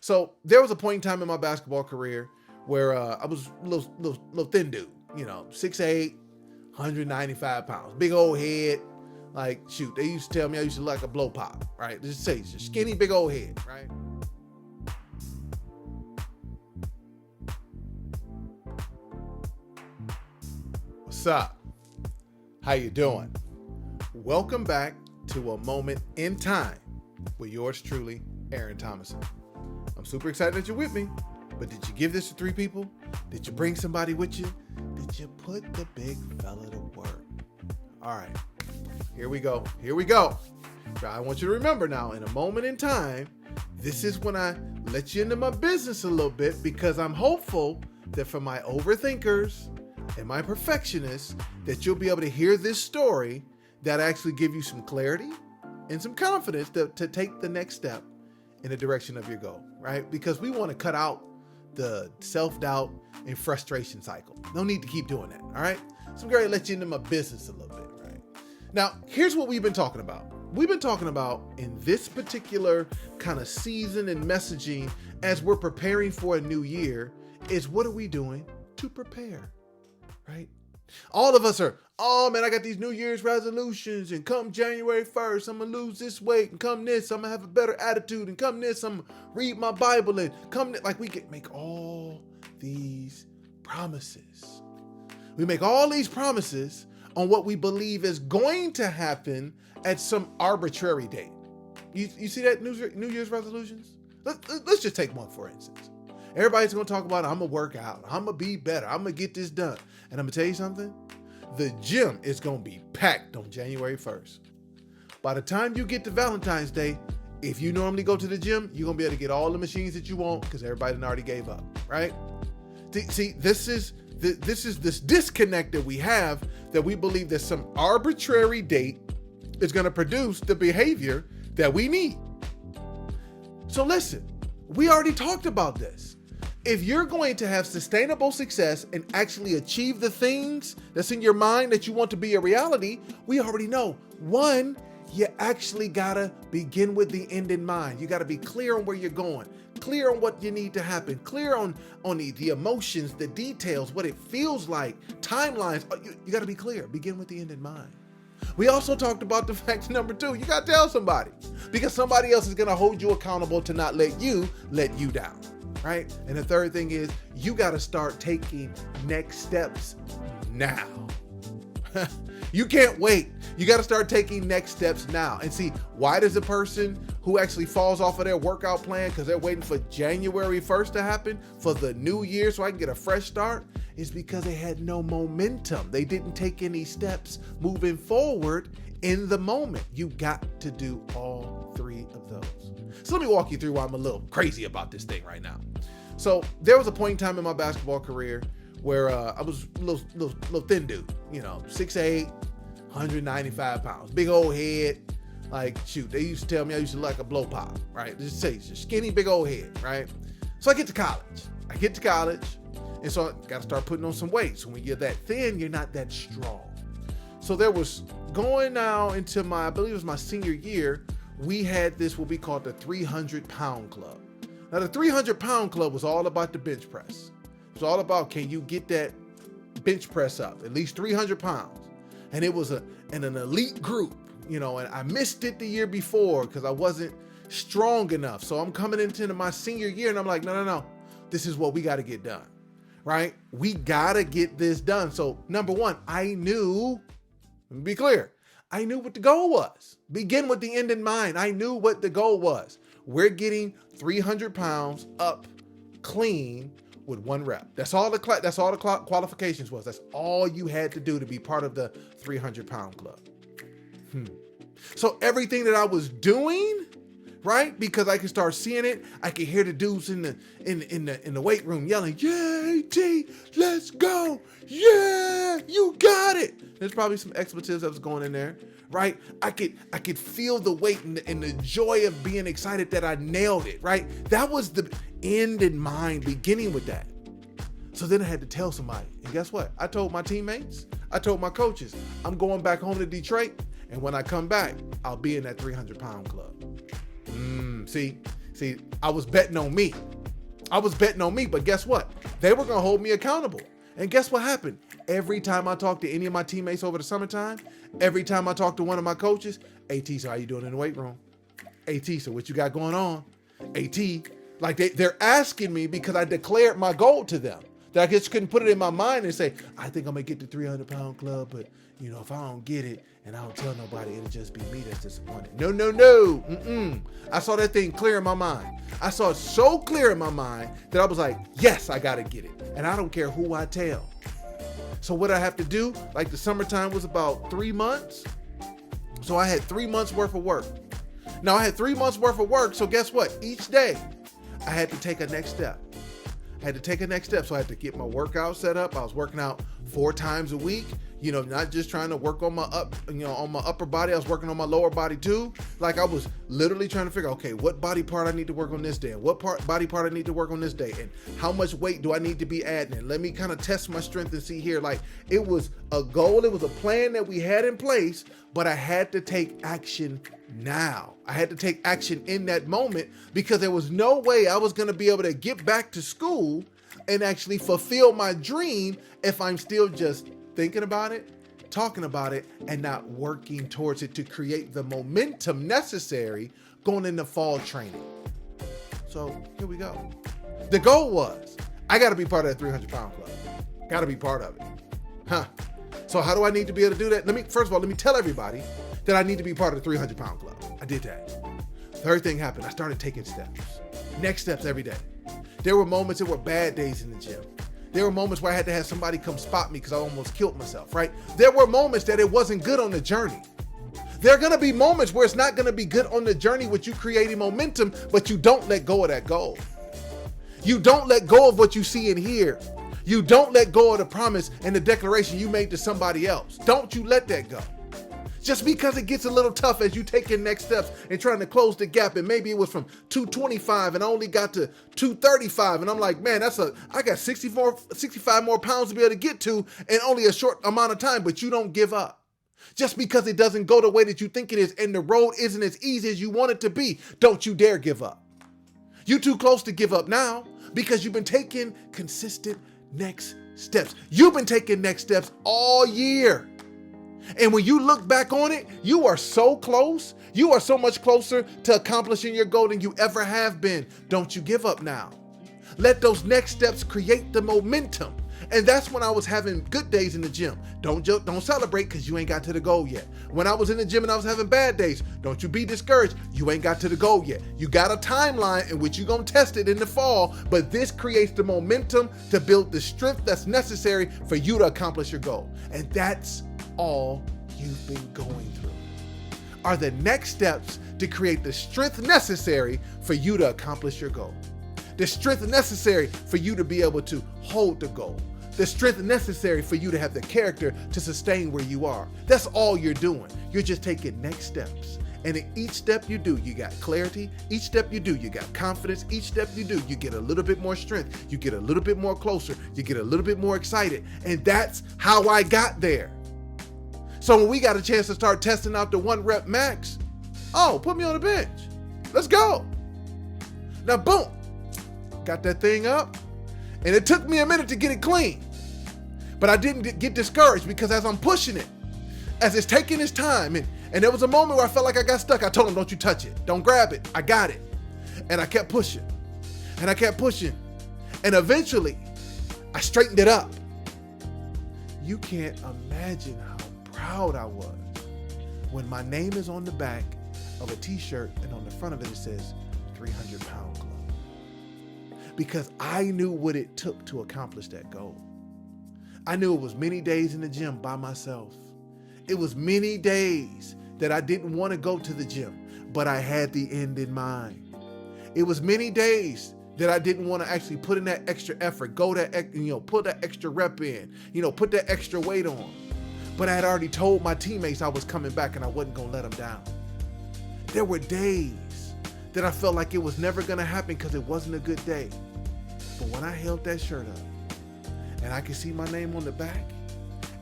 So there was a point in time in my basketball career where I was a little thin dude, 6'8", 195 pounds, big old head. Like, shoot, they used to tell me I used to look like a blow pop, right? Just say, skinny, big old head, right? What's up? How you doing? Welcome back to A Moment in Time with yours truly, Aaron Thomason. I'm super excited that you're with me, but did you give this to 3 people? Did you bring somebody with you? Did you put the big fella to work? All right, here we go. I want you to remember now, in a moment in time, this is when I let you into my business a little bit, because I'm hopeful that for my overthinkers and my perfectionists, that you'll be able to hear this story that actually give you some clarity and some confidence to take the next step in the direction of your goal, right? Because we want to cut out the self-doubt and frustration cycle. No need to keep doing that, all right? So I'm going to let you into my business a little bit, right? Now, here's what we've been talking about. We've been talking about, in this particular kind of season and messaging, as we're preparing for a new year, is what are we doing to prepare, right? All of us are, oh man, I got these New Year's resolutions, and come January 1st, I'm gonna lose this weight, and come this, I'm gonna have a better attitude, and come this, I'm gonna read my Bible, and come this. Like, we make all these promises. We make all these promises on what we believe is going to happen at some arbitrary date. You see that New Year's resolutions? Let's just take one, for instance. Everybody's going to talk about, I'm going to work out, I'm going to be better, I'm going to get this done. And I'm going to tell you something, the gym is going to be packed on January 1st. By the time you get to Valentine's Day, if you normally go to the gym, you're going to be able to get all the machines that you want because everybody already gave up, right? See, this is this disconnect that we have, that we believe that some arbitrary date is going to produce the behavior that we need. So listen, we already talked about this. If you're going to have sustainable success and actually achieve the things that's in your mind that you want to be a reality, we already know. One, you actually gotta begin with the end in mind. You gotta be clear on where you're going, clear on what you need to happen, clear on the emotions, the details, what it feels like, timelines. You gotta be clear. Begin with the end in mind. We also talked about the fact, number 2, you gotta tell somebody, because somebody else is gonna hold you accountable to not let you down. Right? And the third thing is, you got to start taking next steps now. You can't wait. You got to start taking next steps now. And see, why does a person who actually falls off of their workout plan because they're waiting for January 1st to happen, for the new year so I can get a fresh start, is because they had no momentum. They didn't take any steps moving forward in the moment. You got to do all 3 of those. So let me walk you through why I'm a little crazy about this thing right now. So there was a point in time in my basketball career where I was a little thin dude, 6'8", 195 pounds, big old head. Like, shoot, they used to tell me I used to look like a blow pop, right? Just say, skinny, big old head, right? So I get to college. And so I got to start putting on some weight. So when you're that thin, you're not that strong. So there was, going now into I believe it was my senior year, we had this, what we called the 300-pound club. Now, the 300-pound club was all about the bench press. It was all about, can you get that bench press up, at least 300 pounds? And it was an elite group, and I missed it the year before because I wasn't strong enough. So I'm coming into my senior year and I'm like, no. This is what we got to get done, right? We got to get this done. So number 1, I knew, let me be clear, I knew what the goal was. Begin with the end in mind. I knew what the goal was. We're getting 300 pounds up clean with 1 rep. That's all the qualifications was. That's all you had to do to be part of the 300-pound club. So everything that I was doing, right? Because I could start seeing it. I could hear the dudes in the weight room yelling, "Yeah, AT, let's go. Yeah, you got it." There's probably some expletives that was going in there, right? I could feel the weight and the joy of being excited that I nailed it, right? That was the end in mind, beginning with that. So then I had to tell somebody. And guess what? I told my teammates, I told my coaches, I'm going back home to Detroit. And when I come back, I'll be in that 300-pound club. See, See, I was betting on me. But guess what? They were going to hold me accountable. And guess what happened? Every time I talked to any of my teammates over the summertime, every time I talked to one of my coaches, AT, so how you doing in the weight room? AT, so what you got going on? AT, like they're asking me because I declared my goal to them. That I just couldn't put it in my mind and say, I think I'm going to get the 300-pound club, but if I don't get it and I don't tell nobody, it'll just be me that's disappointed. No. I saw that thing clear in my mind. I saw it so clear in my mind that I was like, yes, I got to get it. And I don't care who I tell. So what I have to do, like the summertime was about 3 months. So I had 3 months worth of work. Now I had 3 months worth of work. So guess what? Each day I had to take a next step. So I had to get my workout set up. I was working out 4 times a week, not just trying to work on my on my upper body. I was working on my lower body too. Like I was literally trying to figure out, okay, what body part I need to work on this day and what body part I need to work on this day and how much weight do I need to be adding? And let me kind of test my strength and see here. Like it was a goal. It was a plan that we had in place, but I had to take action now. I had to take action in that moment because there was no way I was going to be able to get back to school and actually fulfill my dream if I'm still just thinking about it, talking about it, and not working towards it to create the momentum necessary going into fall training. So here we go. The goal was, I got to be part of that 300-pound club. Got to be part of it. So how do I need to be able to do that? First of all, let me tell everybody that I need to be part of the 300-pound club. I did that. Third thing happened. I started taking steps. Next steps every day. There were moments that were bad days in the gym. There were moments where I had to have somebody come spot me because I almost killed myself, right? There were moments that it wasn't good on the journey. There are going to be moments where it's not going to be good on the journey with you creating momentum, but you don't let go of that goal. You don't let go of what you see and hear. You don't let go of the promise and the declaration you made to somebody else. Don't you let that go. Just because it gets a little tough as you take your next steps and trying to close the gap, and maybe it was from 225 and I only got to 235, and I'm like, man, I got 65 more pounds to be able to get to in only a short amount of time, but you don't give up. Just because it doesn't go the way that you think it is and the road isn't as easy as you want it to be, don't you dare give up. You're too close to give up now because you've been taking consistent next steps. You've been taking next steps all year. And when you look back on it, you are so close. You are so much closer to accomplishing your goal than you ever have been. Don't you give up now. Let those next steps create the momentum. And that's when I was having good days in the gym. Don't celebrate because you ain't got to the goal yet. When I was in the gym and I was having bad days, don't you be discouraged. You ain't got to the goal yet. You got a timeline in which you're going to test it in the fall, but this creates the momentum to build the strength that's necessary for you to accomplish your goal. And that's all you've been going through are the next steps to create the strength necessary for you to accomplish your goal. The strength necessary for you to be able to hold the goal. The strength necessary for you to have the character to sustain where you are. That's all you're doing. You're just taking next steps. And in each step you do, you got clarity. Each step you do, you got confidence. Each step you do, you get a little bit more strength. You get a little bit more closer. You get a little bit more excited. And that's how I got there. So when we got a chance to start testing out the 1 rep max, put me on the bench. Let's go. Now, boom, got that thing up. And it took me a minute to get it clean. But I didn't get discouraged because as I'm pushing it, as it's taking its time, and there was a moment where I felt like I got stuck. I told him, don't you touch it. Don't grab it. I got it. And I kept pushing. And I kept pushing. And eventually, I straightened it up. You can't imagine how proud I was when my name is on the back of a t-shirt and on the front of it says 300-pound club. Because I knew what it took to accomplish that goal. I knew it was many days in the gym by myself. It was many days that I didn't want to go to the gym, but I had the end in mind. It was many days that I didn't want to actually put in that extra effort, put that extra rep in, put that extra weight on. But I had already told my teammates I was coming back and I wasn't going to let them down. There were days that I felt like it was never going to happen because it wasn't a good day. But when I held that shirt up and I could see my name on the back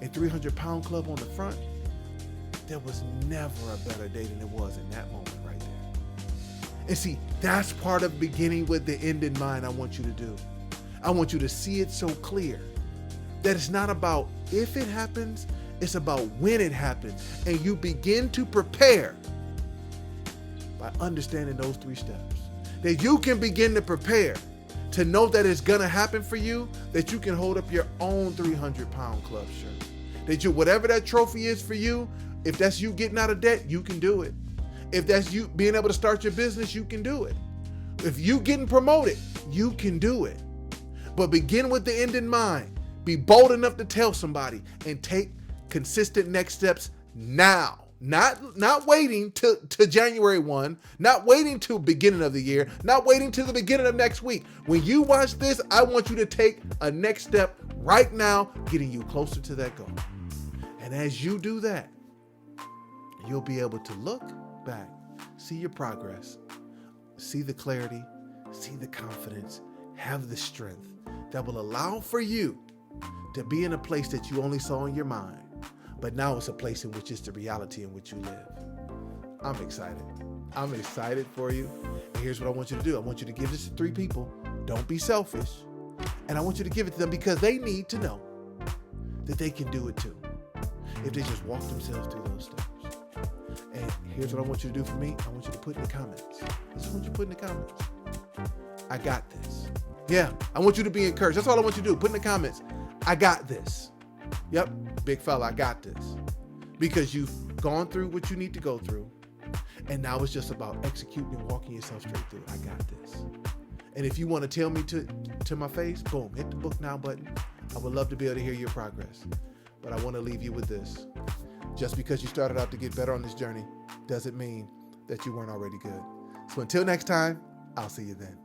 and 300-pound club on the front, there was never a better day than it was in that moment right there. And see, that's part of beginning with the end in mind I want you to do. I want you to see it so clear that it's not about if it happens, it's about when it happens. And you begin to prepare by understanding those 3 steps. That you can begin to prepare to know that it's gonna happen for you, that you can hold up your own 300-pound club shirt. That whatever that trophy is for you, if that's you getting out of debt, you can do it. If that's you being able to start your business, you can do it. If you getting promoted, you can do it. But begin with the end in mind. Be bold enough to tell somebody and take consistent next steps now. Not waiting to January 1, not waiting till beginning of the year, not waiting till the beginning of next week. When you watch this, I want you to take a next step right now, getting you closer to that goal. And as you do that, you'll be able to look back, see your progress, see the clarity, see the confidence, have the strength that will allow for you to be in a place that you only saw in your mind, but now it's a place in which it's the reality in which you live. I'm excited. I'm excited for you. And here's what I want you to do. I want you to give this to 3 people. Don't be selfish. And I want you to give it to them because they need to know that they can do it too, if they just walk themselves through those steps. And here's what I want you to do for me. I want you to put in the comments. This is what you put in the comments. I got this. Yeah, I want you to be encouraged. That's all I want you to do. Put in the comments, I got this. Yep, big fella, I got this. Because you've gone through what you need to go through. And now it's just about executing and walking yourself straight through. I got this. And if you want to tell me to my face, boom, hit the book now button. I would love to be able to hear your progress. But I want to leave you with this. Just because you started out to get better on this journey doesn't mean that you weren't already good. So until next time, I'll see you then.